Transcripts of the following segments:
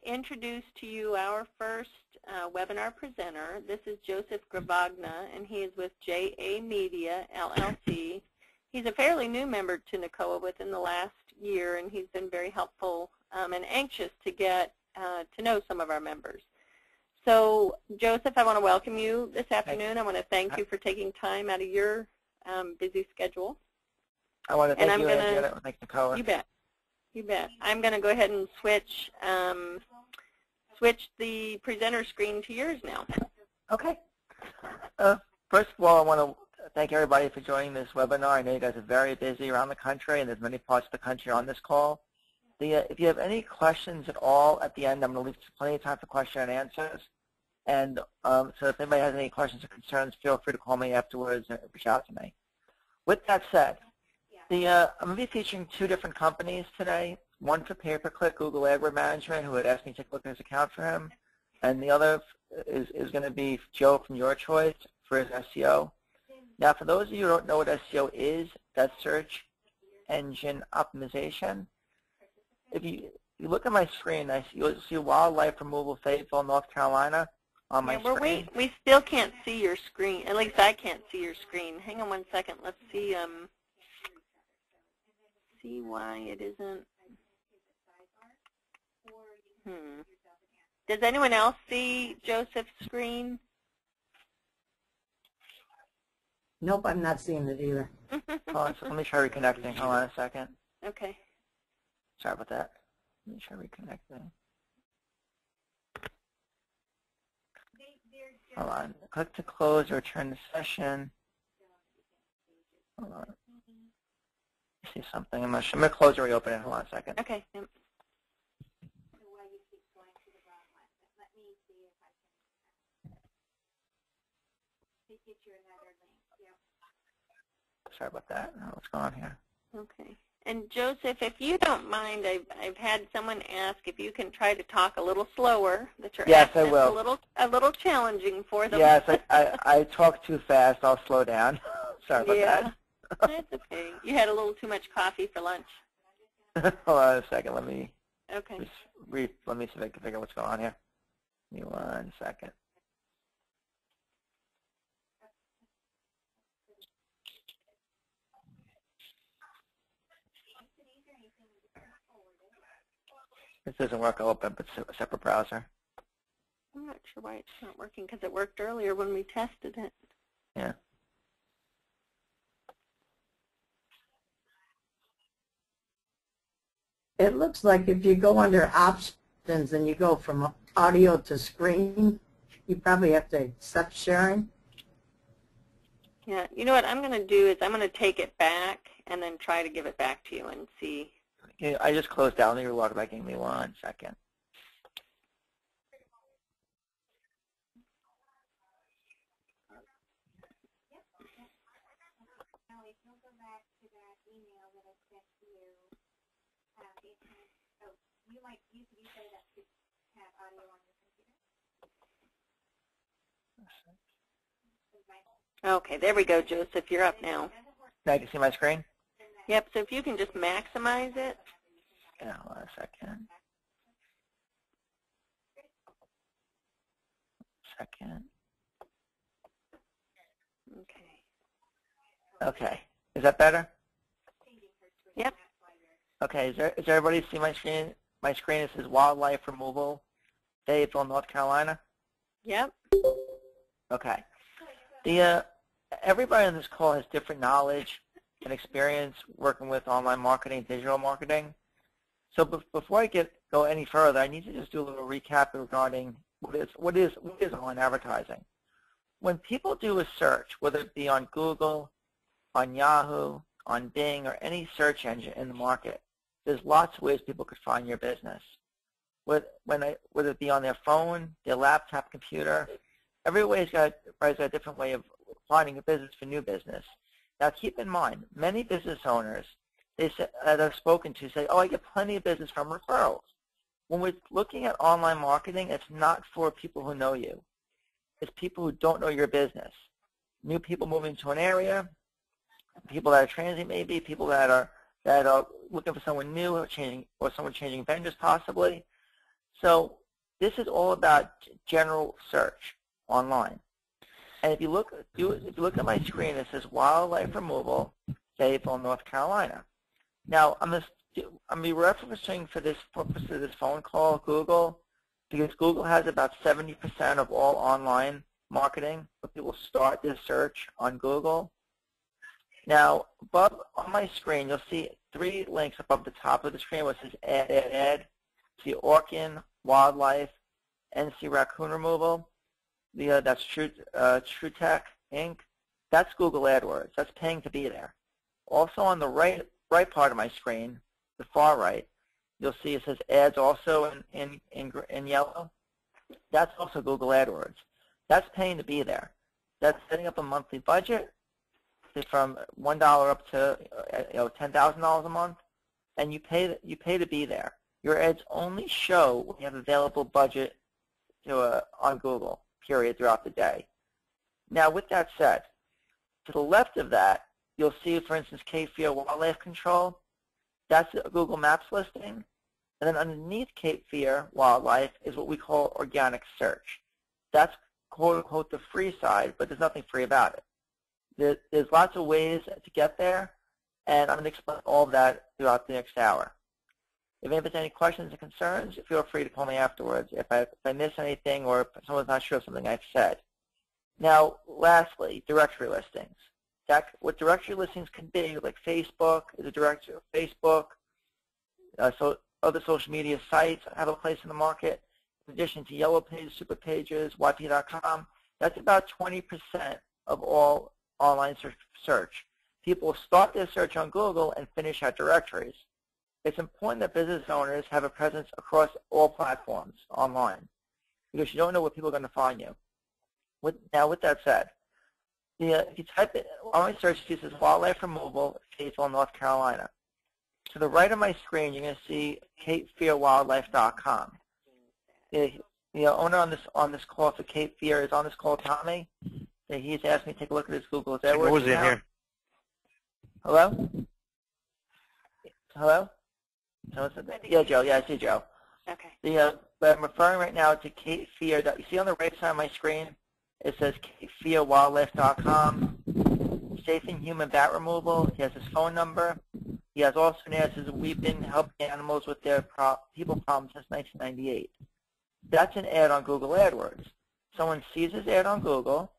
introduce to you our first webinar presenter. This is Joseph Gravagna, and he is with JA Media, LLC. He's a fairly new member to NACOA within the last year, and he's been very helpful and anxious to get to know some of our members. So, Joseph, I want to welcome you this afternoon. I want to thank you for taking time out of your busy schedule. I want to thank you, Andrea. Thank NACOA. You bet. You bet. I'm going to go ahead and switch the presenter screen to yours now. Okay. First of all, I want to thank everybody for joining this webinar. I know you guys are very busy around the country, and there's many parts of the country on this call. If you have any questions at all at the end, I'm going to leave plenty of time for question and answers. And so if anybody has any questions or concerns, feel free to call me afterwards and reach out to me. With that said, I'm going to be featuring two different companies today. One for pay-per-click, Google AdWord Management, who had asked me to take a look at his account for him. And the other is going to be Joe from Your Choice for his SEO. Now, for those of you who don't know what SEO is, that's search engine optimization. If you look at my screen, you'll see wildlife removal, Fayetteville, North Carolina on my screen. We still can't see your screen. At least I can't see your screen. Hang on one second. Let's see why it isn't. Does anyone else see Joseph's screen? Nope, I'm not seeing it either. Hold on, so let me try reconnecting. Hold on a second. Okay. Sorry about that. Let me try reconnecting. Hold on. Click to close or return to session. Hold on. I see something. I'm going to close or reopen it. Hold on a second. Okay. Yep. Sorry about that. What's going on here? Okay. And Joseph, if you don't mind, I've had someone ask if you can try to talk a little slower. That your yes, I will. A little challenging for them. Yes, I talk too fast. I'll slow down. Sorry about that. That's okay. You had a little too much coffee for lunch. Hold on a second. Let me. Okay. Let me see if I can figure out what's going on here. Give me 1 second. This doesn't work. I'll open up a separate browser. I'm not sure why it's not working because it worked earlier when we tested it. Yeah. It looks like if you go under options and you go from audio to screen, you probably have to accept sharing. Yeah. You know what I'm going to do is I'm going to take it back and then try to give it back to you and see. Yeah, I just closed down. You're log back. Give me 1 second. Okay, there we go, Joseph. You're up now. Now you can see my screen? Yep, so if you can just maximize it. Yeah, hold on a second. Okay. Is that better? Yep. Okay, does everybody see my screen? My screen, it says wildlife removal, Fayetteville, North Carolina? Yep. Okay. Everybody on this call has different knowledge and experience working with online marketing, digital marketing. So before I go any further, I need to just do a little recap regarding what is online advertising. When people do a search, whether it be on Google, on Yahoo, on Bing, or any search engine in the market, there's lots of ways people could find your business. Whether it be on their phone, their laptop, computer, everybody's got a different way of finding a business for new business. Now keep in mind, many business owners that I've spoken to say, oh, I get plenty of business from referrals. When we're looking at online marketing, it's not for people who know you. It's people who don't know your business. New people moving to an area, people that are transient maybe, people that are looking for someone new or someone changing vendors possibly. So this is all about general search online. And if you look at my screen, it says wildlife removal, Fayetteville, North Carolina. Now I'm going to be referencing for this purpose of this phone call Google, because Google has about 70% of all online marketing. So people start their search on Google. Now, above on my screen, you'll see 3 links above the top of the screen where it says add. See Orkin, wildlife, NC raccoon removal. That's TrueTech Inc. That's Google AdWords. That's paying to be there. Also on the right part of my screen, the far right, you'll see it says ads also in yellow. That's also Google AdWords. That's paying to be there. That's setting up a monthly budget from $1 up to $10,000 a month, and you pay to be there. Your ads only show when you have available budget on Google, period, throughout the day. Now, with that said, to the left of that, you'll see, for instance, Cape Fear Wildlife Control. That's a Google Maps listing. And then underneath Cape Fear Wildlife is what we call organic search. That's quote-unquote the free side, but there's nothing free about it. There's lots of ways to get there, and I'm going to explain all of that throughout the next hour. If anybody has any questions or concerns, feel free to call me afterwards if I miss anything or if someone's not sure of something I've said. Now, lastly, directory listings. What directory listings can be, like Facebook is a directory of Facebook, so other social media sites have a place in the market. In addition to Yellow Pages, Super Pages, YP.com, that's about 20% of all online search. People start their search on Google and finish at directories. It's important that business owners have a presence across all platforms online, because you don't know where people are going to find you. Now, with that said, if you type it on my search, it says wildlife removal, Fayetteville, North Carolina. To the right of my screen, you're going to see CapeFearWildlife.com. The owner on this call for Cape Fear is on this call, Tommy. He's asked me to take a look at his Google AdWords account. Who's in here? Hello? Hello? Yeah, Joe. Yeah, I see Joe. Okay. But I'm referring right now to Cape Fear. You see on the right side of my screen, it says CapeFearWildlife.com. Safe and Human Bat Removal. He has his phone number. He has also an ad that says, we've been helping animals with their people problems since 1998. That's an ad on Google AdWords. Someone sees his ad on Google.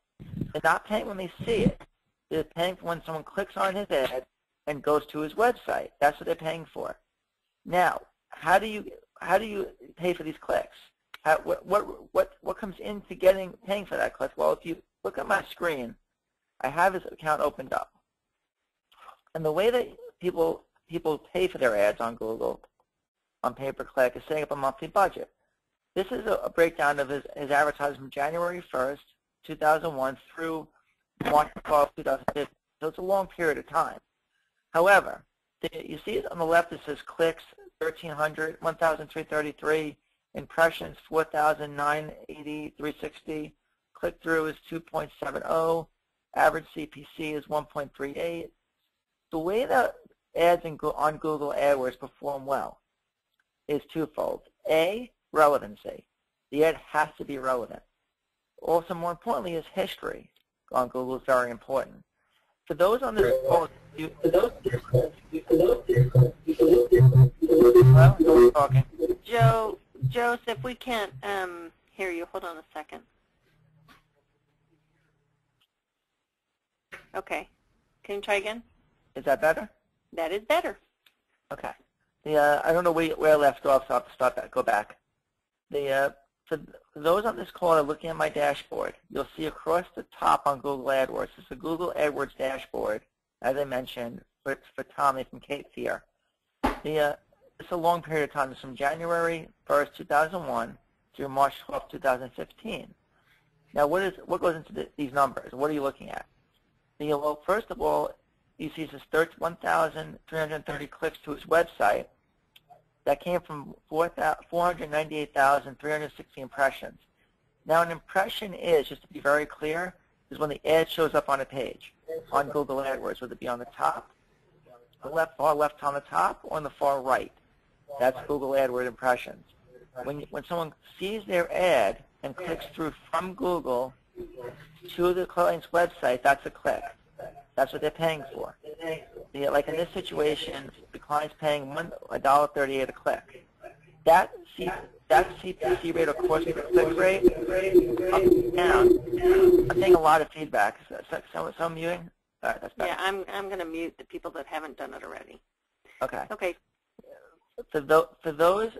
They're not paying when they see it. They're paying for when someone clicks on his ad and goes to his website. That's what they're paying for. Now, how do you pay for these clicks? What comes into paying for that click? Well, if you look at my screen, I have his account opened up, and the way that people pay for their ads on Google on pay-per-click is setting up a monthly budget. This is a breakdown of his advertising from January 1st, 2001 through March 12, 2015. So it's a long period of time. However, you see it on the left, it says clicks 1,300, 1,333, impressions 4,980, 360, click-through is 2.70, average CPC is 1.38. The way that ads on Google AdWords perform well is twofold. A, relevancy. The ad has to be relevant. Also, more importantly, is history on Google is very important. For those on this call, hello? Who's talking? Joseph, we can't hear you. Hold on a second. Okay. Can you try again? Is that better? That is better. Okay. I don't know where I left off, so I'll have to start that. Go back. For those on this call that are looking at my dashboard, you'll see across the top on Google AdWords, it's the Google AdWords dashboard, as I mentioned, for Tommy from Cape Fear. It's a long period of time. It's from January 1st, 2001 through March 12th, 2015. Now, what goes into these numbers? What are you looking at? Well, first of all, you see it says 1,330 clicks to his website. That came from 498,360 impressions. Now, an impression is, just to be very clear, is when the ad shows up on a page on Google AdWords, whether it be on the top, the far left on the top, or on the far right. That's Google AdWords impressions. When someone sees their ad and clicks through from Google to the client's website, that's a click. That's what they're paying for. Like in this situation, the client's paying $1.38 a click. That CPC rate or cost per click rate, up and down. I'm getting a lot of feedback. Some muting? All right, that's better. Yeah, I'm going to mute the people that haven't done it already. Okay. Okay. For those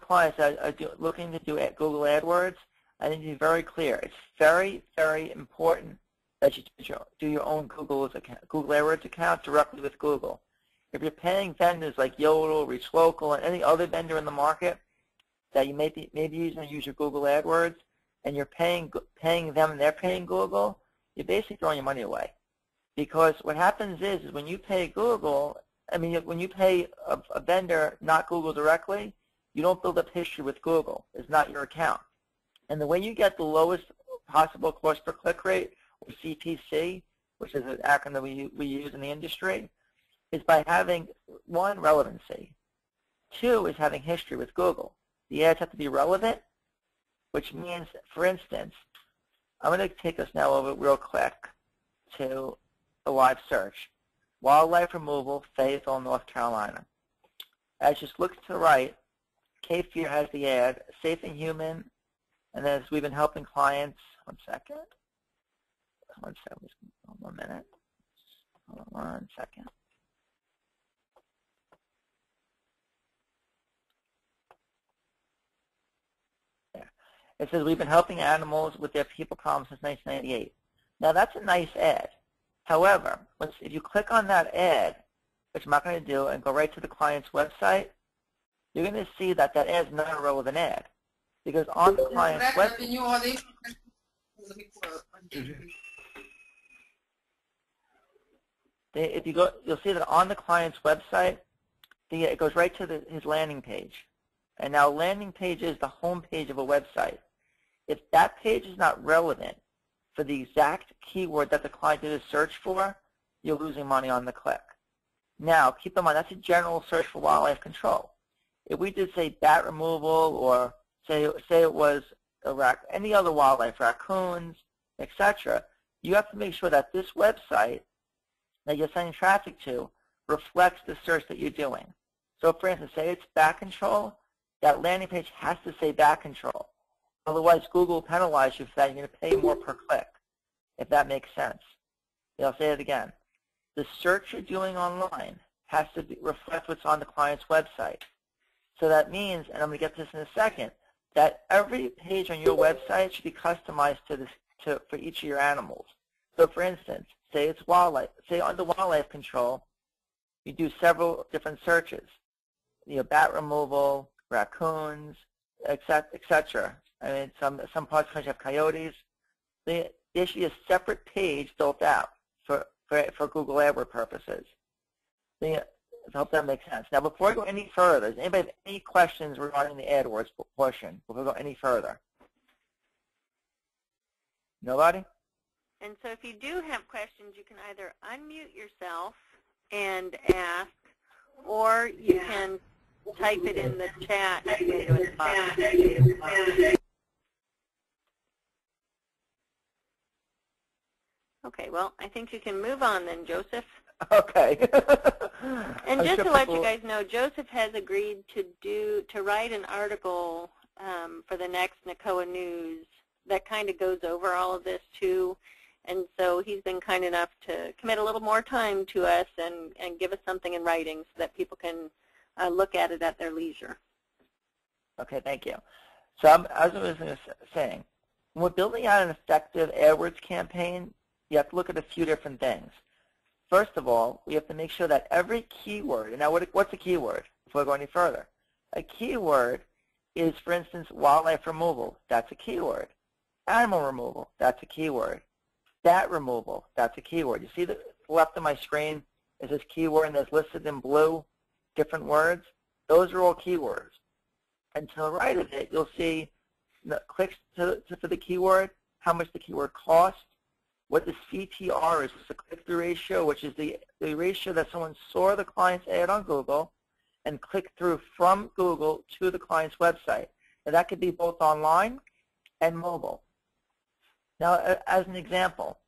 clients that are looking to do Google AdWords, I need to be very clear. It's very, very important that you do your own Google AdWords account directly with Google. If you're paying vendors like Yodel, Reach Local, and any other vendor in the market that you may be using to use your Google AdWords, and you're paying them and they're paying Google, you're basically throwing your money away. Because what happens is when you pay Google, when you pay a vendor, not Google directly, you don't build up history with Google. It's not your account. And the way you get the lowest possible cost per click rate, or CPC, which is an acronym we use in the industry, is by having, one, relevancy. Two is having history with Google. The ads have to be relevant, which means, for instance, I'm going to take us now over real quick to a live search. Wildlife removal, Fayetteville, North Carolina. As you look to the right, Cape Fear has the ad, safe and human, and as we've been helping clients, one minute, hold on 1 second. There. It says we've been helping animals with their people problems since 1998. Now that's a nice ad. However, if you click on that ad, which I'm not going to do, and go right to the client's website, you're going to see that that ad is not a relevant ad. Because on the client's website, if you go, you'll see that on the client's website, it goes right to his landing page. And now landing page is the home page of a website. If that page is not relevant for the exact keyword that the client did a search for, you're losing money on the click. Now, keep in mind, that's a general search for wildlife control. If we did say bat removal, or say it was any other wildlife, raccoons, etc., you have to make sure that this website that you're sending traffic to reflects the search that you're doing. So for instance, say it's bat control, that landing page has to say bat control. Otherwise, Google will penalize you for that. You're going to pay more per click, if that makes sense. I'll say it again. The search you're doing online has to reflect what's on the client's website. So that means, and I'm going to get to this in a second, that every page on your website should be customized for each of your animals. So for instance, say it's wildlife. Say under wildlife control, you do several different searches. Bat removal, raccoons, etc. I mean, some parts of the country have coyotes. There should be a separate page built out for Google AdWords purposes. I hope that makes sense. Now, before I go any further, does anybody have any questions regarding the AdWords portion before we go any further? Nobody? And so if you do have questions, you can either unmute yourself and ask, or you can type it in the chat window at the bottom. Okay, well, I think you can move on then, Joseph. Okay. And just to let you guys know, Joseph has agreed to write an article for the next NACOA News that kind of goes over all of this too. And so he's been kind enough to commit a little more time to us and give us something in writing so that people can look at it at their leisure. Okay, thank you. So as I was saying, when we're building out an effective AdWords campaign, you have to look at a few different things. First of all, we have to make sure that every keyword, and now what's a keyword before we go any further? A keyword is, for instance, wildlife removal. That's a keyword. Animal removal. That's a keyword. Bat removal. That's a keyword. You see the left of my screen is this keyword, and there's listed in blue different words. Those are all keywords. And to the right of it, you'll see the clicks for the keyword, how much the keyword costs, what the CTR is, the click-through ratio, which is the ratio that someone saw the client's ad on Google, and click through from Google to the client's website. Now, that could be both online and mobile. Now, as an example,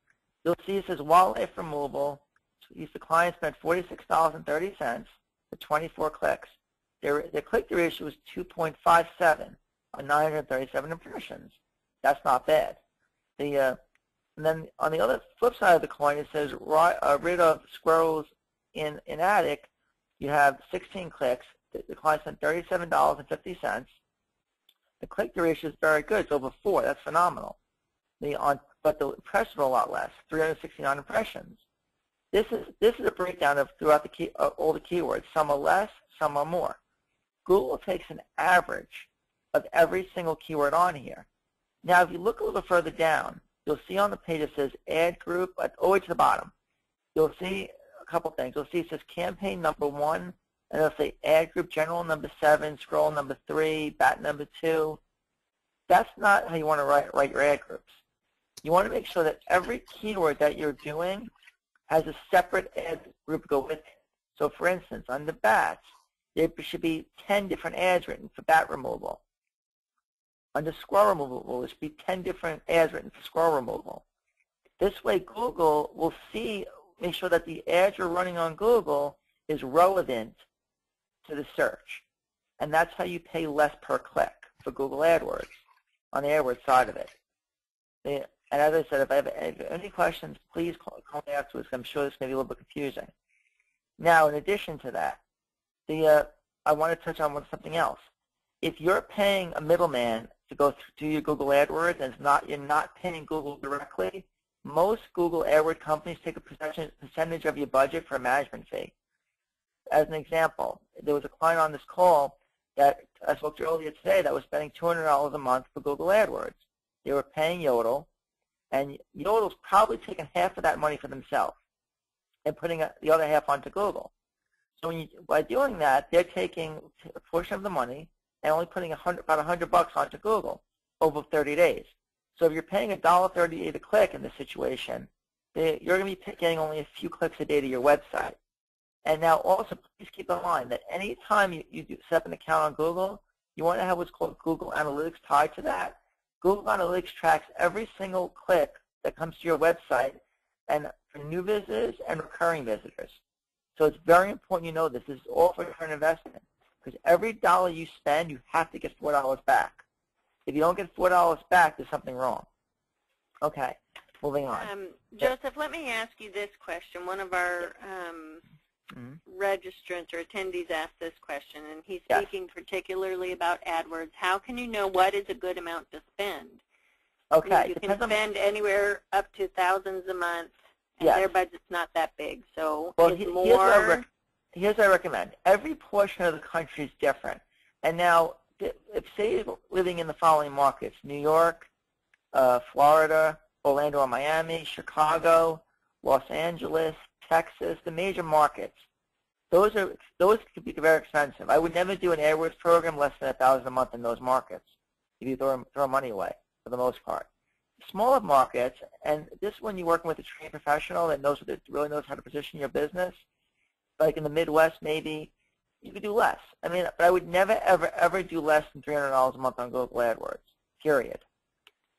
you'll see it says wildlife removal. The client spent $46.30 for 24 clicks. Their click-through ratio was 2.57 on 937 impressions. That's not bad. And then on the other flip side of the coin, it says rid of squirrels in attic. You have 16 clicks. The client spent $37.50. The click-through ratio is very good. It's over 4. That's phenomenal. But the impressions are a lot less, 369 impressions. This is a breakdown of throughout all the keywords. Some are less, some are more. Google takes an average of every single keyword on here. Now, if you look a little further down, you'll see on the page it says ad group, all the way to the bottom. You'll see a couple things. You'll see it says campaign number 1, and it'll say ad group general number 7, scroll number 3, bat number 2. That's not how you want to write your ad groups. You want to make sure that every keyword that you're doing has a separate ad group go with it. So, for instance, on the bats, there should be 10 different ads written for bat removal. Under squirrel removal, there should be 10 different ads written for squirrel removal. This way, Google will make sure that the ads you're running on Google is relevant to the search. And that's how you pay less per click for Google AdWords, on the AdWords side of it. And as I said, if I have any questions, please call me afterwards. I'm sure this may be a little bit confusing. Now, in addition to that, I want to touch on something else. If you're paying a middleman to go through your Google AdWords and you're not paying Google directly, most Google AdWords companies take a percentage of your budget for a management fee. As an example, there was a client on this call that I spoke to earlier today that was spending $200 a month for Google AdWords. They were paying Yodel, and Yodel's probably taking half of that money for themselves and putting the other half onto Google. So by doing that, they're taking a portion of the money and only putting about $100 onto Google over 30 days. So if you're paying $1.38 a click in this situation, you're going to be getting only a few clicks a day to your website. And now also, please keep in mind that any time you set up an account on Google, you want to have what's called Google Analytics tied to that. Google Analytics tracks every single click that comes to your website, and for new visitors and recurring visitors. So it's very important you know this. This is all for return investment, because every dollar you spend, you have to get $4 back. If you don't get $4 back, there's something wrong. Okay, moving on. Joseph, let me ask you this question. One of our registrants or attendees asked this question, and he's speaking particularly about AdWords. How can you know what is a good amount to spend? Okay. You can spend anywhere up to thousands a month, and their budget's not that big. So it's more. Here's what I recommend. Every portion of the country is different. And now, if say you're living in the following markets: New York, Florida, Orlando or Miami, Chicago, Los Angeles, Texas, the major markets. Those could be very expensive. I would never do an AdWords program less than $1,000 a month in those markets if you throw money away for the most part. Smaller markets, and this is when you're working with a trained professional that really knows how to position your business. Like in the Midwest, maybe you could do less. I mean, but I would never, ever do less than $300 a month on Google AdWords, period.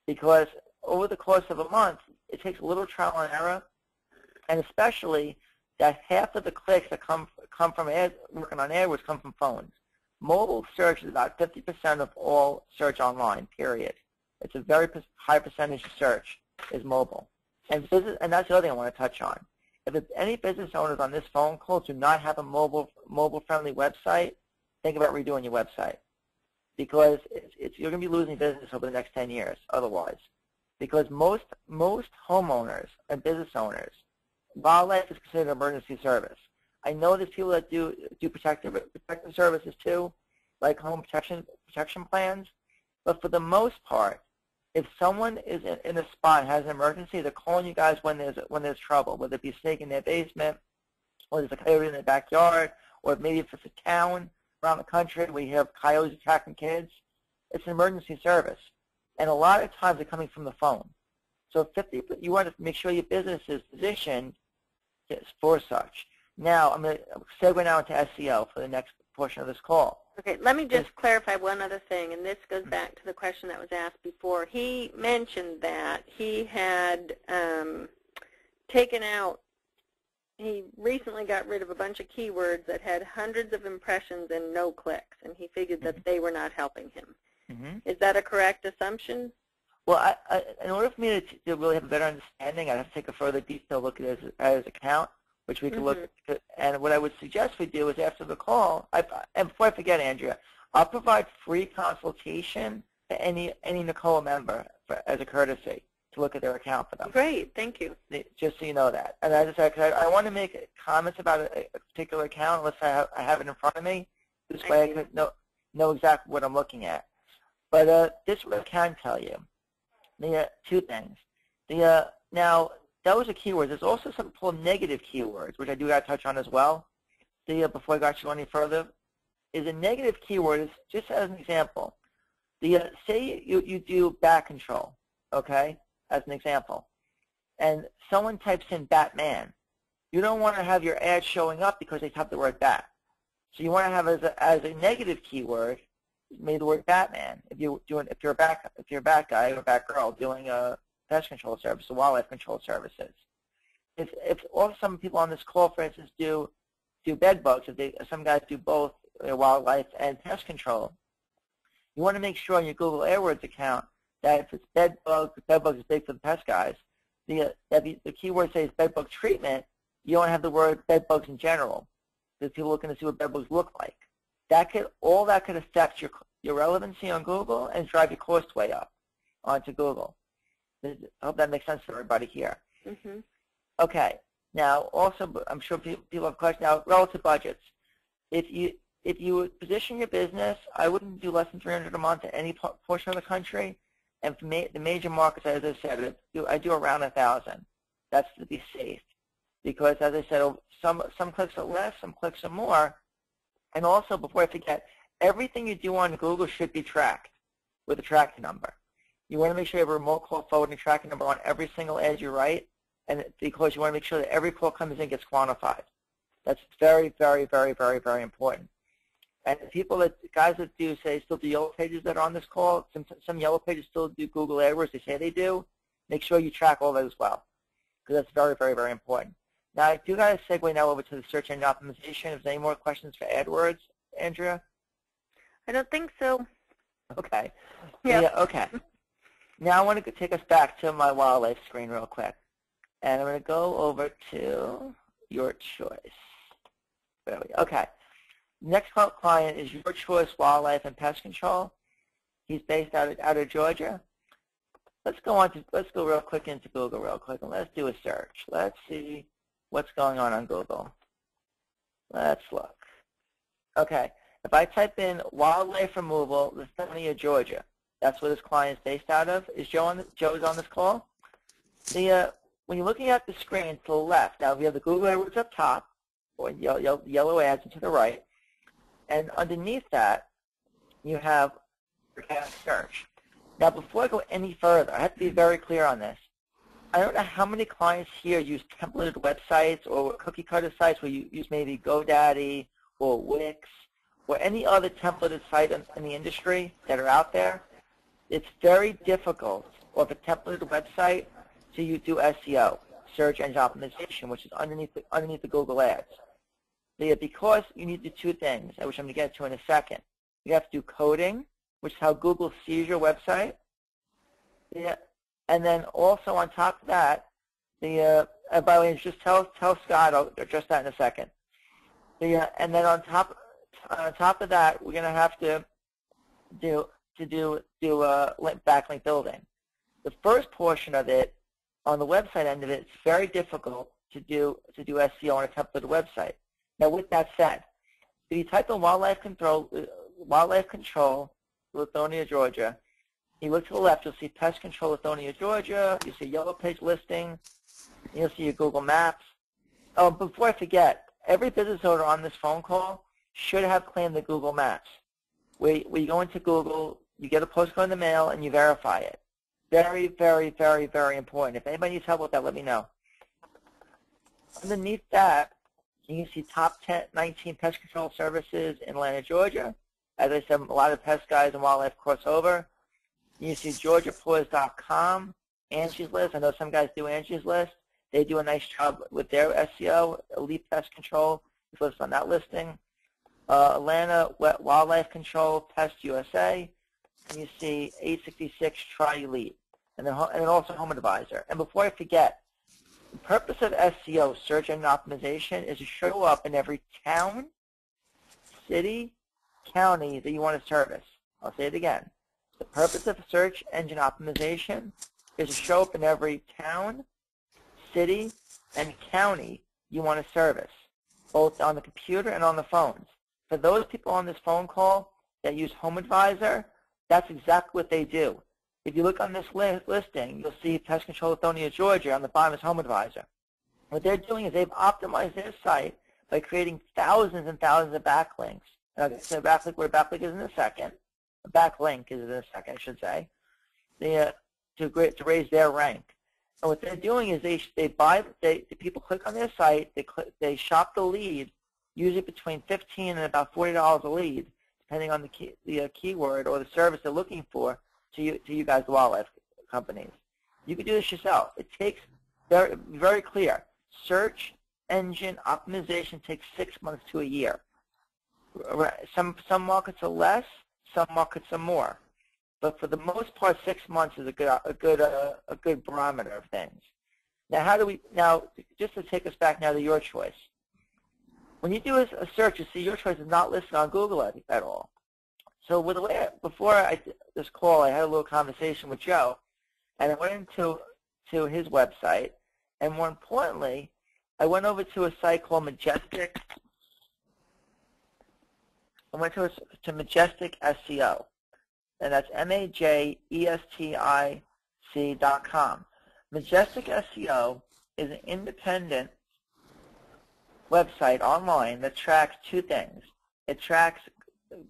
Because over the course of a month, it takes a little trial and error, and especially that half of the clicks that come from working on AdWords come from phones. Mobile search is about 50% of all search online, period. It's a very high percentage of search is mobile. And that's the other thing I want to touch on. If any business owners on this phone call do not have a mobile-friendly website, think about redoing your website. Because you're going to be losing business over the next 10 years otherwise. Because most homeowners and business owners, wildlife is considered an emergency service. I know there's people that do protective services too, like home protection plans. But for the most part, if someone is in a spot and has an emergency, they're calling you guys when there's trouble, whether it be a snake in their basement, or there's a coyote in their backyard, or maybe if it's a town around the country where you have coyotes attacking kids. It's an emergency service. And a lot of times they're coming from the phone. So you want to make sure your business is positioned for such. Now, I'm going to segue now into SEO for portion of this call. Okay, let me just clarify one other thing, and this goes back to the question that was asked before. He mentioned that he had taken out, he recently got rid of a bunch of keywords that had hundreds of impressions and no clicks, and he figured that they were not helping him. Is that a correct assumption? Well, in order for me to really have a better understanding, I'd have to take a further detailed look at his account, which we can look at. And what I would suggest we do is after the call, and before I forget, Andrea, I'll provide free consultation to any NCOA member as a courtesy to look at their account for them. Great, thank you. Just so you know that. And as I said, 'cause I want to make comments about a particular account unless I have it in front of me. This way I could know exactly what I'm looking at. But this is what I can tell you. The two things. Now, those are keywords. There's also something called negative keywords, which I do got to touch on as well. Before I got you any further, is a negative keyword is just as an example. Say you do bat control, okay, as an example, and someone types in Batman. You don't want to have your ad showing up because they type the word bat. So you want to have as a negative keyword, maybe the word Batman. If you're a bat guy or a bat girl doing a pest control service or wildlife control services. If some people on this call, for instance, do bed bugs, some guys do both wildlife and pest control, you want to make sure on your Google AdWords account that if it's bed bugs is big for the pest guys, the keyword says bed bug treatment, you don't have the word bed bugs in general, because people are looking to see what bed bugs look like. All that could affect your relevancy on Google and drive your cost way up onto Google. I hope that makes sense for everybody here. Okay. Now, also, I'm sure people have questions now. Relative budgets. If you position your business, I wouldn't do less than $300 a month in any portion of the country. And for the major markets, as I said, I do around 1,000. That's to be safe, because as I said, some clicks are less, some clicks are more. And also, before I forget, everything you do on Google should be tracked with a tracking number. You want to make sure you have a remote call forwarding tracking number on every single ad you write, and because you want to make sure that every call comes in gets quantified. That's very, very, very, very, very important. And guys that still do yellow pages that are on this call, some yellow pages still do Google AdWords, they say they do, make sure you track all that as well, because that's very, very, very important. Now, I do got to segue now over to the search engine optimization. If there's any more questions for AdWords, Andrea? I don't think so. Okay. Yeah. Okay. Now I want to take us back to my wildlife screen real quick. And I'm going to go over to Your Choice. There we go. Okay. Next client is Your Choice Wildlife and Pest Control. He's based out of Georgia. Let's go real quick into Google real quick, and let's do a search. Let's see what's going on Google. Let's look. Okay. If I type in wildlife removal, Lithonia, Georgia, that's where this client is based out of. Is Joe's on this call? When you're looking at the screen to the left, now we have the Google AdWords up top, or yellow ads to the right, and underneath that, you have organic search. Now, before I go any further, I have to be very clear on this. I don't know how many clients here use templated websites or cookie cutter sites where you use maybe GoDaddy or Wix or any other templated site in the industry that are out there. It's very difficult with a templated website to do SEO, search engine optimization, which is underneath the Google ads. Because you need to do two things, which I'm going to get to in a second. You have to do coding, which is how Google sees your website. And then also on top of that, by the way, just tell Scott, I'll address that in a second. And then on top of that, we're going to have to do backlink building. The first portion of it, on the website end of it, it's very difficult to do SEO on a templated website. Now, with that said, if you type in wildlife control, Lithonia, Georgia, you look to the left, you'll see pest control, Lithonia, Georgia. You see yellow page listing. You'll see your Google Maps. Oh, before I forget, every business owner on this phone call should have claimed the Google Maps. Where you go into Google, you get a postcode in the mail, and you verify it. Very, very, very, very important. If anybody needs help with that, let me know. Underneath that, You can see top 10, 19 pest control services in Atlanta, Georgia. As I said, a lot of pest guys and wildlife crossover. You can see GeorgiaPaws.com, Angie's List. I know some guys do Angie's List. They do a nice job with their SEO. Elite Pest Control is listed on that listing. Atlanta Wildlife Control, Pest USA. And you see 866 Try Elite. And then also Home Advisor. And before I forget, the purpose of SEO, search engine optimization, is to show up in every town, city, county that you want to service. I'll say it again. The purpose of search engine optimization is to show up in every town, city, and county you want to service, both on the computer and on the phones. For those people on this phone call that use Home Advisor, that's exactly what they do. If you look on this listing, you'll see Pest Control Lithonia, Georgia. On the bottom is Home Advisor. What they're doing is they've optimized their site by creating thousands and thousands of backlinks. And I'll get to backlink where backlink is in a second. A backlink is in a second, I should say. To raise their rank. And what they're doing is the people click on their site, they shop the lead, usually between $15 and about $40 a lead, depending on the keyword or the service they're looking for to you guys, the wildlife companies. You can do this yourself. It takes very clear. Search engine optimization takes 6 months to a year. Some markets are less, some markets are more. But for the most part, 6 months is a good barometer of things. Now, just to take us back now to your choice. When you do a search, you see your choice is not listed on Google at all. So before this call, I had a little conversation with Joe, and I went into his website, and more importantly, I went over to a site called Majestic. I went to Majestic SEO, and that's MAJESTIC.com. Majestic SEO is an independent website online that tracks two things. It tracks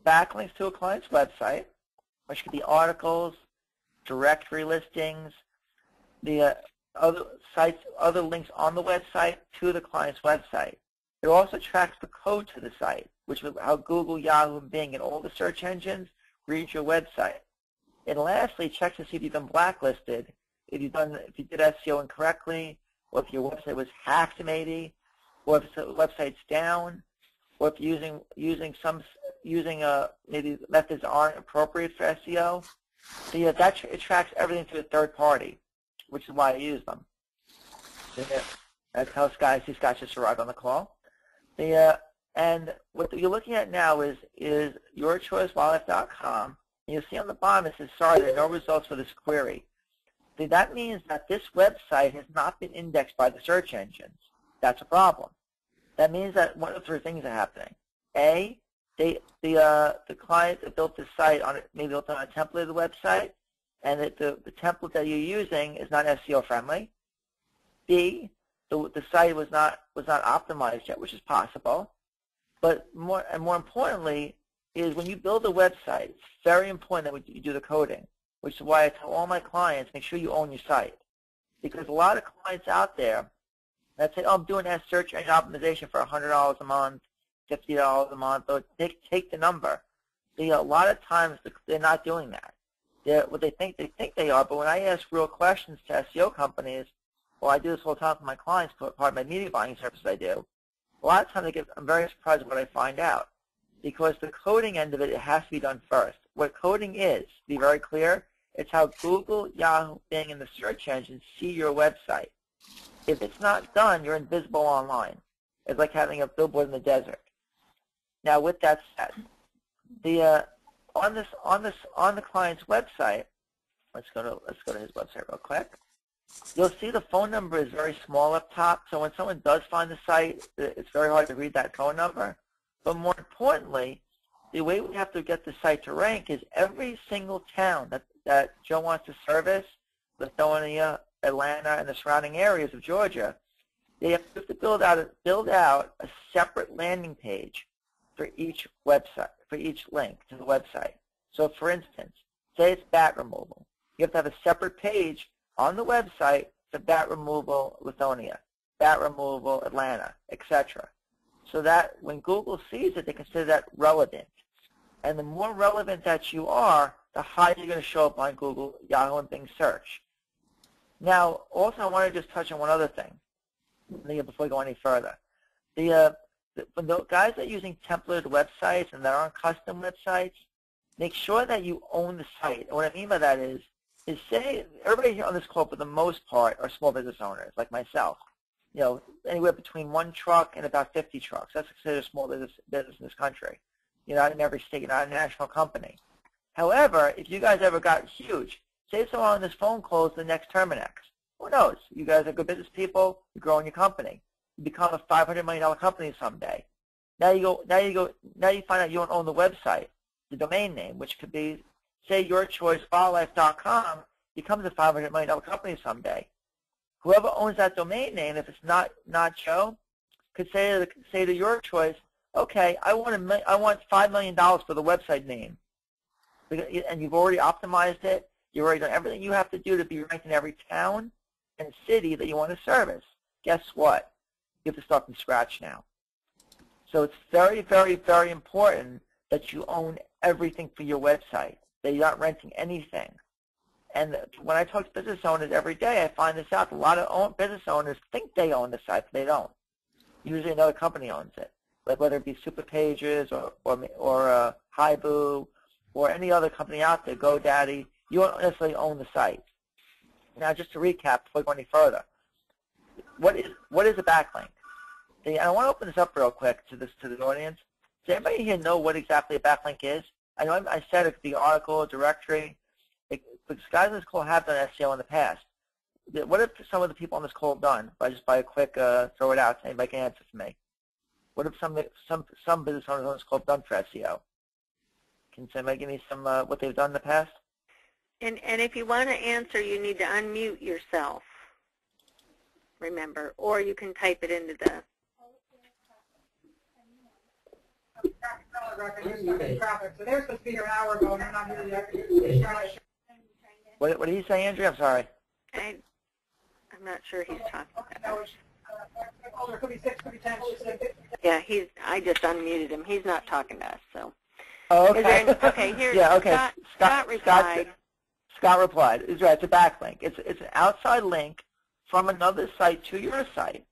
backlinks to a client's website, which could be articles, directory listings, the other links on the website to the client's website. It also tracks the code to the site, which is how Google, Yahoo, Bing, and all the search engines read your website. And lastly, checks to see if you've been blacklisted, if you did SEO incorrectly, or if your website was hacked maybe, or if the website's down, or if using maybe methods aren't appropriate for SEO. So yeah, it tracks everything to a third party, which is why I use them. So, yeah, that's how Scott just arrived on the call. And what you're looking at now is yourchoicewildlife.com. And you'll see on the bottom it says, sorry, there are no results for this query. See, that means that this website has not been indexed by the search engines. That's a problem. That means that one of three things are happening. A, the client that built the site maybe built on a template of the website, and the template that you're using is not SEO friendly. B, the site was not optimized yet, which is possible. But more importantly is when you build a website, it's very important that you do the coding, which is why I tell all my clients, make sure you own your site. Because a lot of clients out there that say, oh, I'm doing that search engine optimization for $100 a month, $50 a month, or take the number. A lot of times they're not doing that. They think they are, but when I ask real questions to SEO companies, well, I do this all the time for my clients, part of my media buying service I do, a lot of times I'm very surprised at what I find out. Because the coding end of it has to be done first. What coding is, to be very clear, it's how Google, Yahoo, Bing, and the search engines see your website. If it's not done, you're invisible online. It's like having a billboard in the desert. Now, with that said, on the client's website, let's go to his website real quick. You'll see the phone number is very small up top, so when someone does find the site, it's very hard to read that phone number. But more importantly, the way we have to get the site to rank is every single town that Joe wants to service, Lithonia, Atlanta, and the surrounding areas of Georgia, they have to build out a separate landing page for each website, for each link to the website. So for instance, say it's bat removal. You have to have a separate page on the website for bat removal Lithonia, bat removal Atlanta, etc. so that when Google sees it, they consider that relevant. And the more relevant that you are, the higher you're going to show up on Google, Yahoo, and Bing search. Now, also, I want to just touch on one other thing before we go any further. When the guys that are using templated websites and that aren't custom websites, make sure that you own the site. And what I mean by that is say everybody here on this call, for the most part, are small business owners like myself. You know, anywhere between 1 truck and about 50 trucks. That's considered a small business in this country. You're not in every state. You're not a national company. However, if you guys ever got huge, say someone on this phone call is the next Terminex. Who knows? You guys are good business people. You're growing your company. You become a $500 million company someday. Now you find out you don't own the website, the domain name, which could be, say, yourchoicewildlife.com becomes a $500 million company someday. Whoever owns that domain name, if it's not Joe, could say to Your Choice, okay, I want $5 million for the website name, and you've already optimized it. You've already done everything you have to do to be ranked in every town and city that you want to service. Guess what? You have to start from scratch now. So it's very, very, very important that you own everything for your website, that you're not renting anything. And when I talk to business owners every day, I find this out. A lot of business owners think they own the site, but they don't. Usually another company owns it, like whether it be Superpages or Hibu or any other company out there, GoDaddy. You don't necessarily own the site. Now, just to recap before we go any further, what is a backlink? I want to open this up real quick to the audience. Does anybody here know what exactly a backlink is? I know I said it could be article, directory. But guys on this call have done SEO in the past. What have some of the people on this call done? Just by a quick throw it out, anybody can answer for me. What have some business owners on this call done for SEO? Can somebody give me some what they've done in the past? And if you want to answer, you need to unmute yourself. Remember, or you can type it into the. So they were supposed to be here an hour ago, and they're not here yet. What did he say, Andrew? I'm sorry. I'm not sure he's talking about. It could be 6, could be 10. Yeah, I just unmuted him. He's not talking to us, so. Oh, okay. Okay, here. Yeah, okay. Scott replied. Scott replied. It's right. It's a backlink. It's an outside link from another site to your site.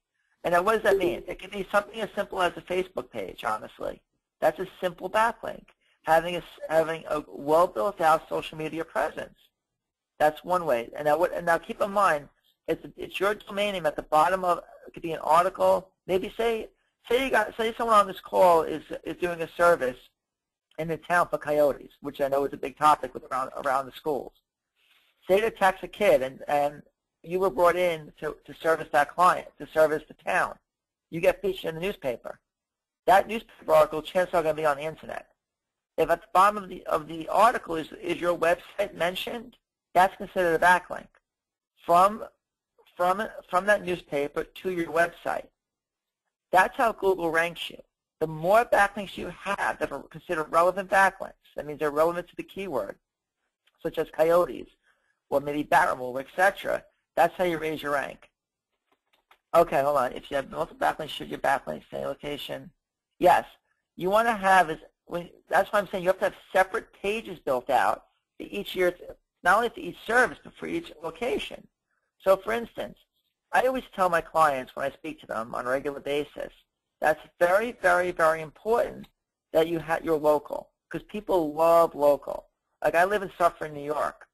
And now what does that mean? It can be something as simple as a Facebook page, honestly. That's a simple backlink, having a well-built-out social media presence. That's one way. And now keep in mind, it's your domain name at the bottom of. It could be an article. Maybe say someone on this call is doing a service in the town for coyotes, which I know is a big topic around the schools. Say to text a kid, and you were brought in to service that client, to service the town. You get featured in the newspaper. That newspaper article, chances are going to be on the internet. If at the bottom of the article is your website mentioned, that's considered a backlink from that newspaper to your website. That's how Google ranks you. The more backlinks you have that are considered relevant backlinks, that means they're relevant to the keyword, such as coyotes or maybe bat removal, etc., that's how you raise your rank. Okay, hold on. If you have multiple backlinks, should your backlinks stay location? Yes. You want to have that's why I'm saying you have to have separate pages built out for each year, not only for each service, but for each location. So, for instance, I always tell my clients when I speak to them on a regular basis, that's very, very, very important that you're local, because people love local. Like I live in Suffern, New York,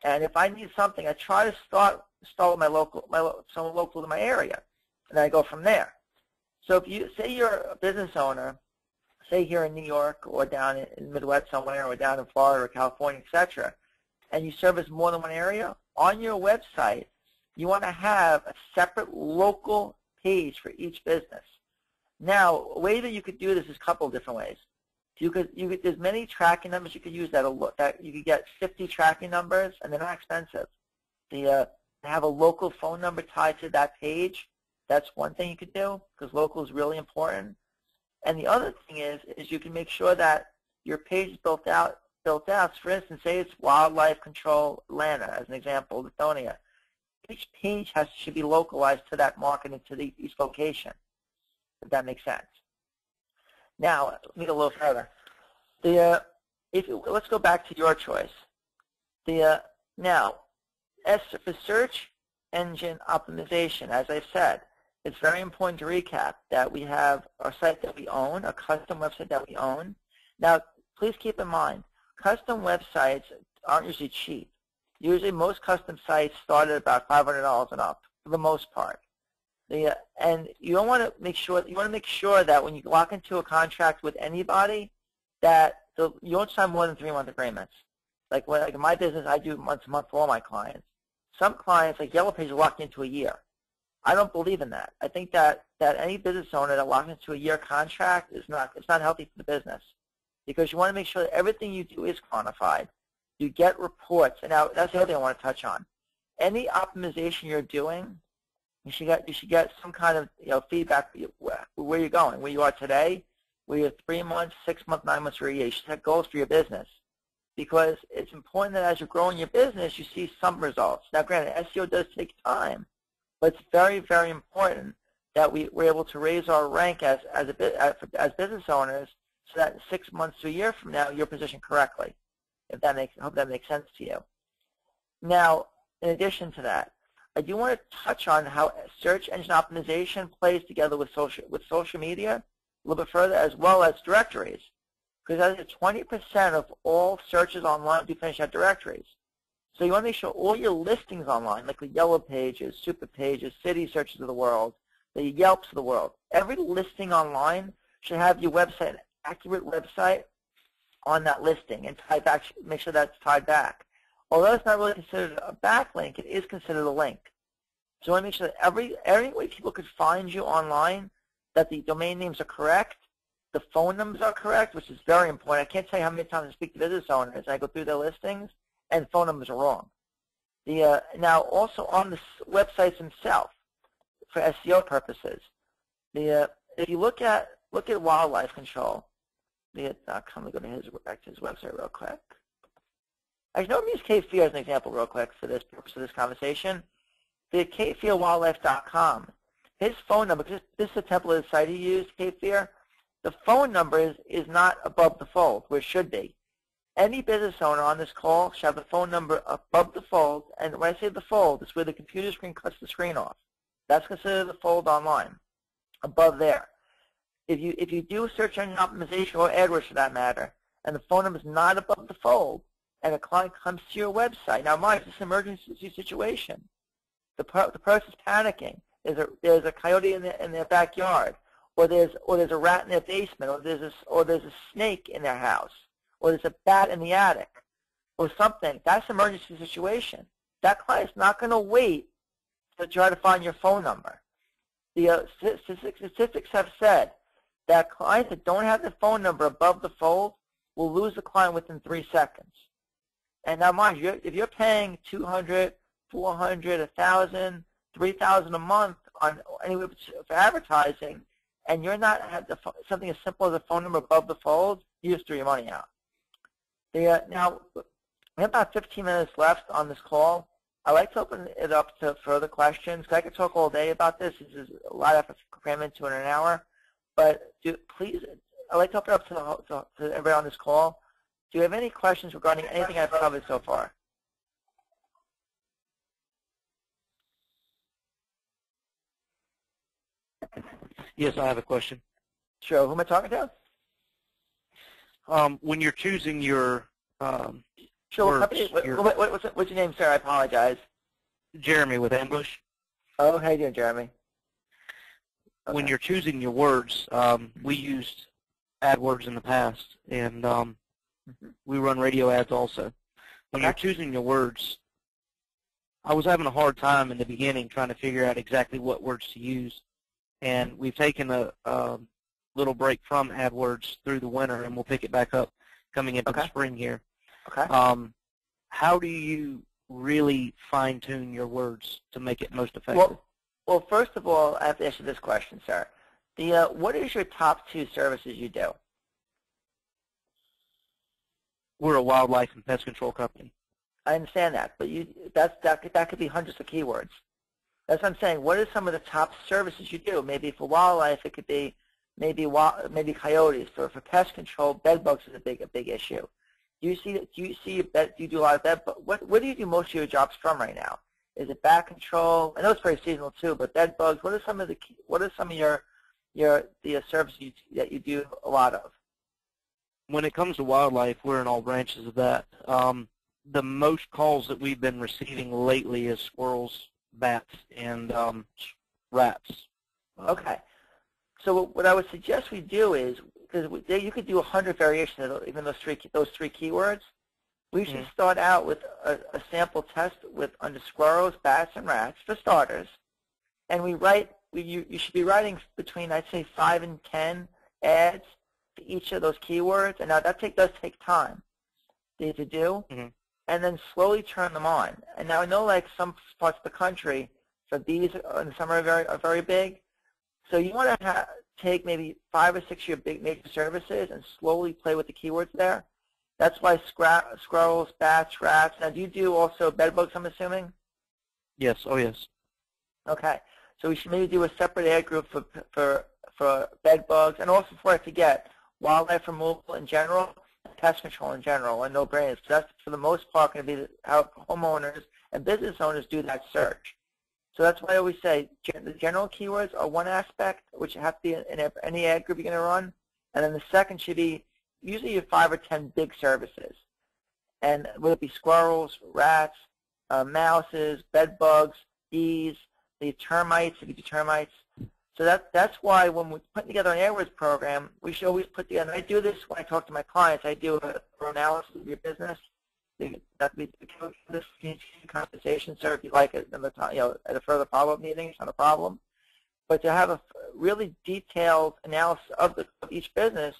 and if I need something, I try to start with someone local to my area, and then I go from there. So if you say you're a business owner, say here in New York or down in the Midwest somewhere or down in Florida or California, etc., and you service more than one area, on your website, you want to have a separate local page for each business. Now, a way that you could do this is a couple of different ways. There's many tracking numbers you could use that you could get 50 tracking numbers, and they're not expensive. Have a local phone number tied to that page. That's one thing you could do, because local is really important. And the other thing is you can make sure that your page is built out. For instance, say it's Wildlife Control Atlanta, as an example, Lithonia. Each page should be localized to that market and to each location, if that makes sense. Now, let me go a little further. Let's go back to your choice. Now, as for search engine optimization, as I've said, it's very important to recap that we have our site that we own, a custom website that we own. Now, please keep in mind, custom websites aren't usually cheap. Usually, most custom sites start at about $500 and up, for the most part. And you don't want to make sure that when you lock into a contract with anybody, that you don't sign more than 3-month agreements. Like in my business, I do month to month for all my clients. Some clients, like Yellow Pages, lock into a year. I don't believe in that. I think that any business owner that locks into a year contract it's not healthy for the business, because you want to make sure that everything you do is quantified. You get reports, and now that's the other thing I want to touch on. Any optimization you're doing, you should get some kind of feedback where you're going, where you are today, where you're 3 months, 6 months, 9 months, or a year. You should set goals for your business, because it's important that as you're growing your business, you see some results. Now, granted, SEO does take time, but it's very, very important that we're able to raise our rank as business owners, so that in 6 months to a year from now, you're positioned correctly. I hope that makes sense to you. Now, in addition to that, I do want to touch on how search engine optimization plays together with social media a little bit further, as well as directories, because as 20% of all searches online do finish at directories. So you want to make sure all your listings online, like the Yellow Pages, Super Pages, City Searches of the world, the Yelps of the world, every listing online should have your website, an accurate website on that listing, and tie back. Make sure that's tied back. Although it's not really considered a backlink, it is considered a link. So you want to make sure that every way people could find you online, that the domain names are correct, the phone numbers are correct, which is very important. I can't tell you how many times I speak to business owners and I go through their listings, and phone numbers are wrong. Now, also on the websites themselves, for SEO purposes, if you look at wildlife control, let me go back to his website real quick. Actually, no, let me use Cape Fear as an example real quick for this purpose of this conversation. The CapeFearWildlife.com, his phone number, because this is the template site he used, Cape Fear, the phone number is not above the fold, where it should be. Any business owner on this call should have the phone number above the fold, and when I say the fold, it's where the computer screen cuts the screen off. That's considered the fold online, above there. If you do search engine optimization or AdWords for that matter, and the phone number is not above the fold, and a client comes to your website, now mind, it's an emergency situation. The person's panicking. There's a coyote in their backyard, or there's a rat in their basement, or there's a snake in their house, or there's a bat in the attic, or something. That's an emergency situation. That client's not going to wait to try to find your phone number. The statistics have said that clients that don't have the phone number above the fold will lose the client within 3 seconds. And now, mind you, if you're paying $200, $400, $1,000, $3,000 a month on anywhere for advertising, and you're not have something as simple as a phone number above the fold, you just threw your money out. Now, we have about 15 minutes left on this call. I'd like to open it up to further questions, because I could talk all day about this. This is a lot of effort to cram into in an hour. But please, I'd like to open it up to everybody on this call. Do you have any questions regarding anything I've covered so far? Yes, I have a question. Sure. Who am I talking to? When you're choosing your Sure. words, What's your name, sir? I apologize. Jeremy with Ambush. Oh, how you doing, Jeremy? Okay. When you're choosing your words, we used AdWords in the past, and we run radio ads also. When you're choosing your words, I was having a hard time in the beginning trying to figure out exactly what words to use, and we've taken a little break from AdWords through the winter, and we'll pick it back up coming into the spring here. Okay. How do you really fine-tune your words to make it most effective? Well, first of all, I have to ask you this question, sir. What is your top 2 services you do? We're a wildlife and pest control company. I understand that, but that could be hundreds of keywords. That's what I'm saying. What are some of the top services you do? Maybe for wildlife, it could be maybe coyotes. For pest control, bed bugs is a big issue. Do you do a lot of bed bugs? What do you do most of your jobs from right now? Is it bat control? I know it's very seasonal too, but bed bugs. What are some of the services that you do a lot of? When it comes to wildlife, we're in all branches of that. The most calls that we've been receiving lately is squirrels, bats, and rats. Okay. So what I would suggest we do is, because you could do 100 variations of even those three keywords. We should start out with a sample test under squirrels, bats, and rats for starters, and you should be writing between, I'd say, 5 and 10 ads to each of those keywords, and now that does take time to do, and then slowly turn them on. And now I know, like some parts of the country, so bees in the summer are very big. So you want to take maybe 5 or 6 of your big major services and slowly play with the keywords there. That's why squirrels, bats, rats. Now, do you do also bed bugs, I'm assuming? Yes. Oh, yes. Okay. So we should maybe do a separate ad group for bed bugs, and also, before I forget, wildlife removal in general, pest control in general, and no-brainers. So that's, for the most part, going to be how homeowners and business owners do that search. So that's why I always say the general keywords are one aspect, which have to be in any ad group you're going to run, and then the second should be usually your 5 or 10 big services. And whether it be squirrels, rats, mouses, bed bugs, bees, the termites, if you do termites. So that's why when we're putting together an AdWords program, we should always put together, and I do this when I talk to my clients, I do a thorough analysis of your business. That could be this conversation, sir, if you like it, at a further follow-up meeting, it's not a problem. But to have a really detailed analysis of each business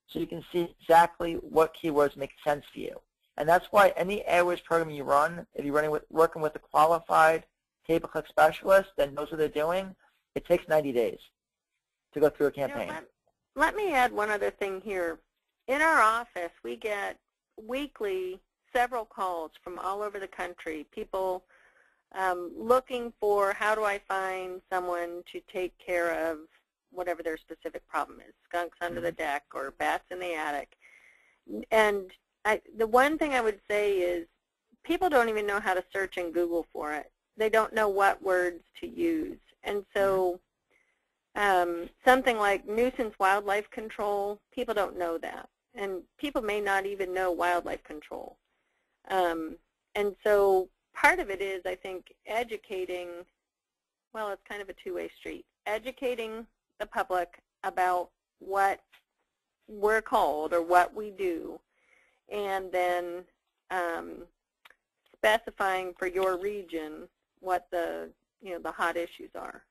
so you can see exactly what keywords make sense for you. And that's why any AdWords program you run, if you're working with a qualified pay-per-click specialist and knows what they're doing, it takes 90 days to go through a campaign. Let me add one other thing here. In our office, we get weekly several calls from all over the country, people looking for how do I find someone to take care of whatever their specific problem is, skunks under the deck or bats in the attic. And the one thing I would say is people don't even know how to search in Google for it. They don't know what words to use. And so something like nuisance wildlife control, people don't know that. And people may not even know wildlife control. And so part of it is, I think, educating, well, it's kind of a two-way street, educating the public about what we're called or what we do, and then specifying for your region what the hot issues are.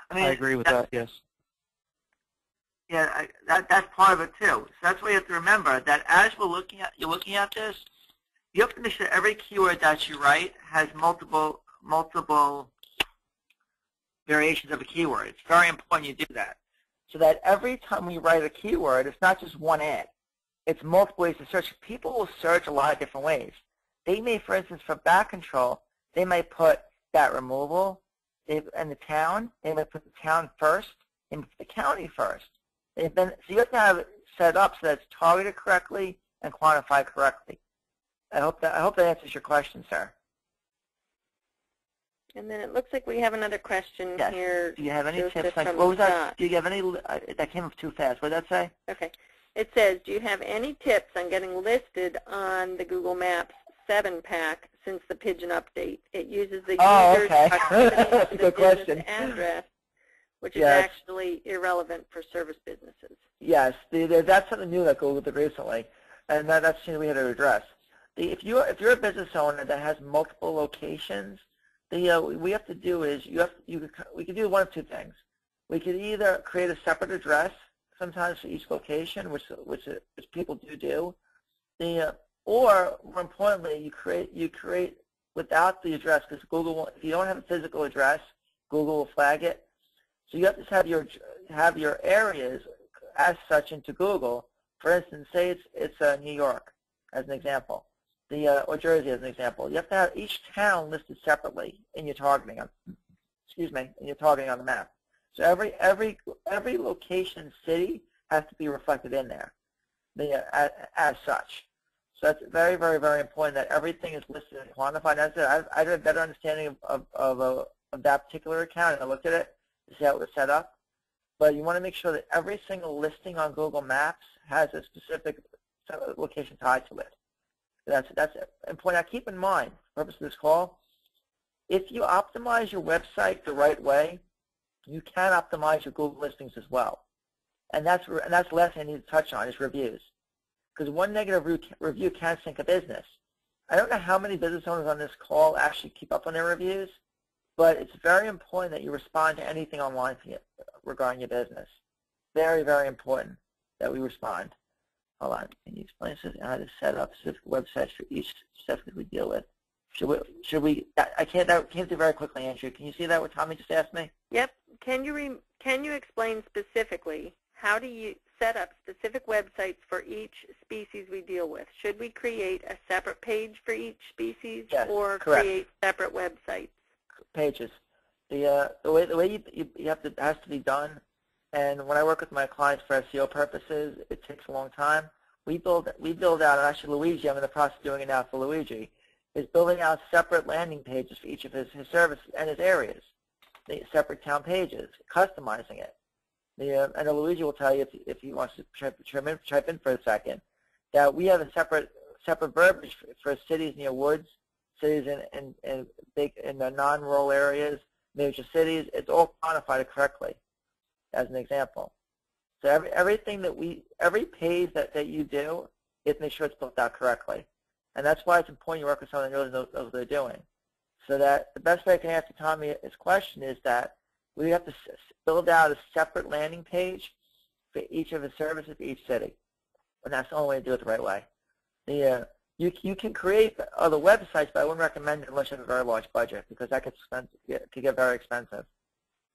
I agree with that, yes. Yeah, that's part of it too. So that's why you have to remember that as you're looking at this, you have to make sure every keyword that you write has multiple variations of a keyword. It's very important you do that, so that every time we write a keyword, it's not just one ad. It's multiple ways to search. People will search a lot of different ways. They may, for instance, for bat control, they might put bat removal and the town. They might put the town first and put the county first. So you have to have it set up so that it's targeted correctly and quantified correctly. I hope that answers your question, sir. And then it looks like we have another question here. Do you have any tips? What was that? Do you have any? That came up too fast. What did that say? Okay. It says, do you have any tips on getting listed on the Google Maps 7-pack since the Pigeon update? It uses the user's proximity to the business address, which is actually irrelevant for service businesses. Yes, that's something new that Google did recently, and that's something we had to address. If you're a business owner that has multiple locations, what we have to do is we can do one of two things. We could either create a separate address sometimes for each location, which people do, or more importantly, you create without the address, because Google, if you don't have a physical address, Google will flag it. So you have to have your areas as such into Google. For instance, say it's New York as an example, or Jersey as an example. You have to have each town listed separately in your targeting. In your targeting on the map. So every location city has to be reflected in there as such. So that's very, very, very important that everything is listed and quantified. As I had a better understanding of that particular account, and I looked at it to see how it was set up. But you want to make sure that every single listing on Google Maps has a specific location tied to it. That's important. Now keep in mind, for the purpose of this call, if you optimize your website the right way, you can optimize your Google listings as well. And that's the last thing I need to touch on is reviews. Because one negative review can sink a business. I don't know how many business owners on this call actually keep up on their reviews, but it's very important that you respond to anything online regarding your business. Very, very important that we respond. Hold on. Can you explain how to set up specific websites for each specific we deal with? Should we? I can't do very quickly, Andrew. Can you see that what Tommy just asked me? Yep. Can you explain specifically how do you set up specific websites for each species we deal with? Should we create a separate page for each species, yes, or correct. create separate websites? Pages. The way you have to has to be done. And when I work with my clients for SEO purposes, it takes a long time. We build out, and actually Luigi, I'm in the process of doing it now for Luigi, is building out separate landing pages for each of his services and his areas, the separate town pages, customizing it. I know Luigi will tell you if he wants to chime in for a second, that we have a separate verbiage for cities near woods, cities in the non-rural areas, major cities. It's all quantified correctly, as an example. So every page that you do, you have to make sure it's built out correctly. And that's why it's important you work with someone that really knows what they're doing. So that the best way I can answer Tommy's question is that we have to build out a separate landing page for each of the services for each city. And that's the only way to do it the right way. You can create other websites, but I wouldn't recommend it unless you have a very large budget, because that could get very expensive,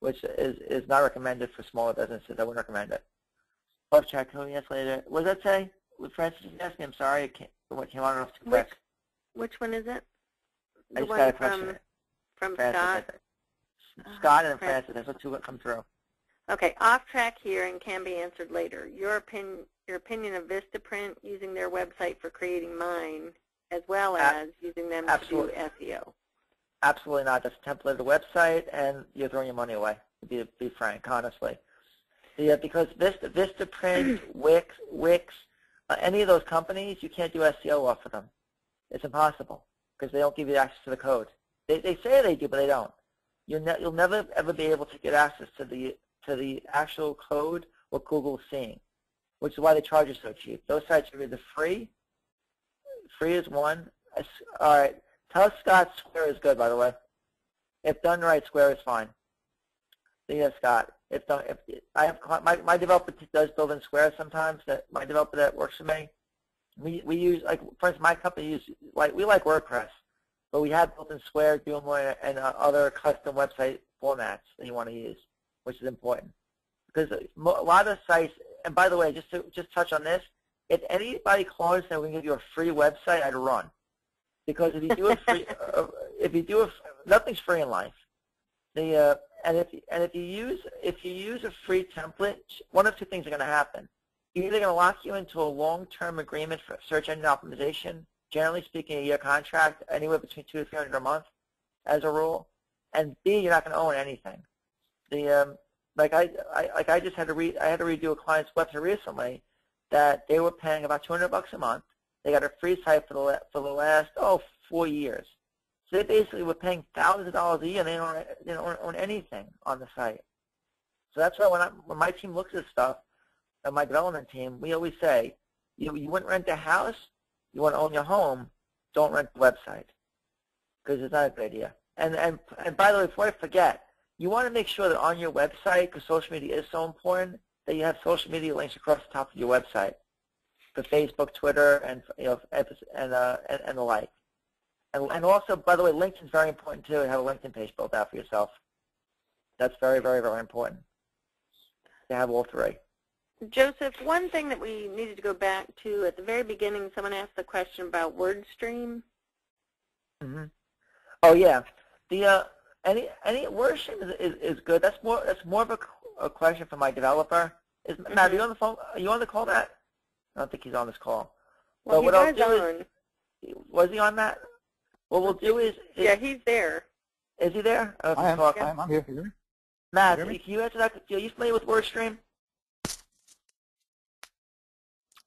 which is not recommended for smaller businesses. I wouldn't recommend it. Love chat, can we ask later? What does that say? What Francis is asking? I'm sorry, what came on off too quick. Which one is it? I The just one got a question. from Francis, Scott? Scott and Francis, that's what two come through. Okay, off track here and can be answered later. Your opinion of Vistaprint using their website for creating mine, as well as using them absolutely. to do SEO. Absolutely not. That's a template of the website, and you're throwing your money away, to be frank, honestly. Because Vistaprint, Wix, any of those companies, you can't do SEO off of them. It's impossible, because they don't give you access to the code. They say they do, but they don't. You'll never ever be able to get access to the actual code what Google's seeing, which is why they charge you so cheap. Those sites are either free is one. All right, tell Scott Square is good, by the way. If done right, Square is fine. Yes, Scott. If I have my developer does build in Square sometimes. That my developer that works for me. We use, like, for instance, my company we like WordPress, but we have built in Square, Joomla, and other custom website formats that you want to use, which is important. Because a lot of sites, and by the way, just touch on this, if anybody calls and we can give you a free website, I'd run. Because if you do nothing's free in life. And if you use a free template, one of two things are going to happen. You're either going to lock you into a long-term agreement for search engine optimization, generally speaking, a year contract, anywhere between $200 to $300 a month, as a rule, and B, you're not going to own anything. I just had to redo a client's website recently that they were paying about $200 a month. They got a free site for the last 4 years. So they basically were paying thousands of dollars a year, and they don't own anything on the site. So that's why when my team looks at stuff, and my development team, we always say, you wouldn't rent a house, you want to own your home, don't rent the website, because it's not a good idea. And by the way, before I forget, you want to make sure that on your website, because social media is so important, that you have social media links across the top of your website for Facebook, Twitter, and and the like. And also, by the way, LinkedIn is very important too. Have a LinkedIn page built out for yourself. That's very, very, very important to have all three. Joseph, one thing that we needed to go back to at the very beginning, someone asked the question about WordStream. Mm-hmm. Oh yeah, Any WordStream is good. That's more of a question for my developer. Matt, are you on the phone? Are you on the call, Matt? I don't think he's on this call. Well, but what I'll do on. Was he on that? What we'll do is yeah, he's there. Is he there? I am. I'm here. You hear me? Matt, can you answer that? Are you familiar with WordStream?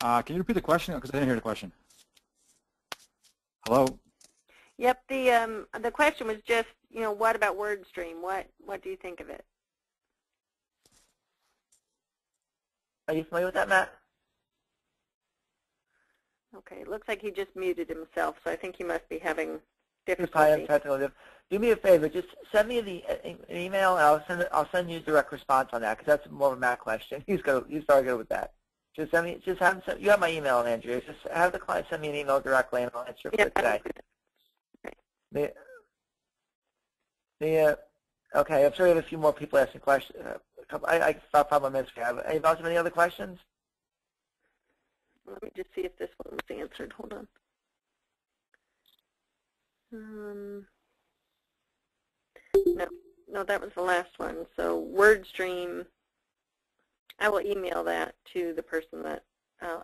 Can you repeat the question? Because I didn't hear the question. Hello? Yep, the question was just, what about WordStream? What do you think of it? Are you familiar with that, Matt? Okay, it looks like he just muted himself, so I think he must be having difficulty. Do me a favor, just send me an email, and I'll send you a direct response on that, because that's more of a Matt question. He's very good with that. Just send me, you have my email, Andrea. Just have the client send me an email directly, and I'll answer it today. Okay, I'm sure we have a few more people asking questions. I thought probably minutes. Any other questions? Let me just see if this one was answered. Hold on. No, that was the last one. So WordStream, I will email that to the person that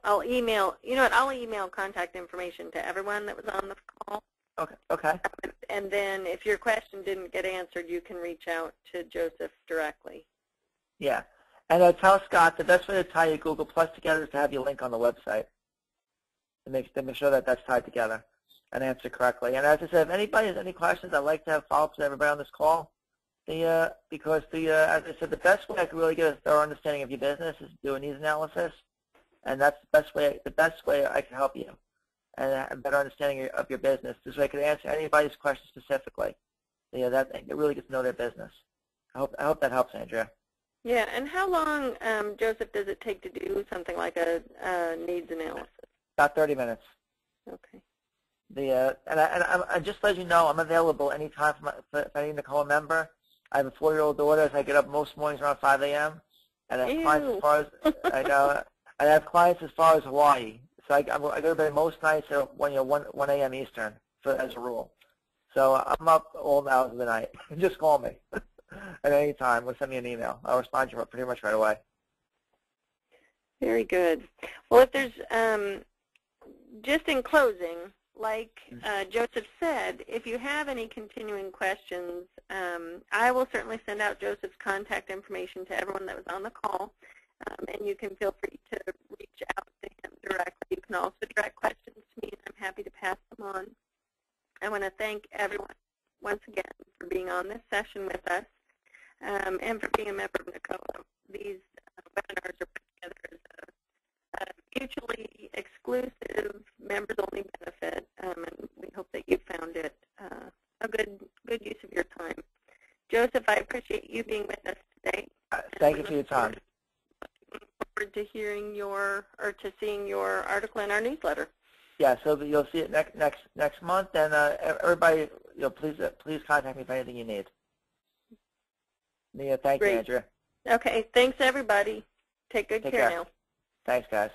I'll email. I'll email contact information to everyone that was on the call. Okay. And then if your question didn't get answered, you can reach out to Joseph directly. Yeah. And tell Scott the best way to tie your Google Plus together is to have your link on the website to make sure that that's tied together and answer correctly. And as I said, if anybody has any questions, I'd like to have follow-ups with everybody on this call. Because as I said, the best way I can really get a thorough understanding of your business is to do a needs analysis, and that's the best way I can help you and a better understanding of your business. This way I can answer anybody's question specifically. That it really gets to know their business. I hope that helps, Andrea. Yeah, and how long, Joseph, does it take to do something like a needs analysis? About 30 minutes. Okay. And just to let you know, I'm available anytime if I need to call a member. I have a 4-year-old daughter, so I get up most mornings around 5 a.m. And I have clients as far as I know. And I have clients as far as Hawaii. So I go to bed most nights at 1 a.m. Eastern, as a rule. So I'm up all hours of the night. Just call me at any time or send me an email. I'll respond to you pretty much right away. Very good. Well, if there's, just in closing, like Joseph said, if you have any continuing questions, I will certainly send out Joseph's contact information to everyone that was on the call, and you can feel free to reach out to him directly. You can also direct questions to me, and I'm happy to pass them on. I want to thank everyone once again for being on this session with us and for being a member of NACOA. These webinars are put together as a mutually exclusive, members-only benefit, and we hope that you found it a good use of your time. Joseph, I appreciate you being with us today. Thank you for your time. Looking forward to hearing to seeing your article in our newsletter. Yeah, so you'll see it next month, and everybody, please contact me for anything you need. Yeah, thank you, Andrea. Okay, thanks everybody. Take good care now. Thanks, guys.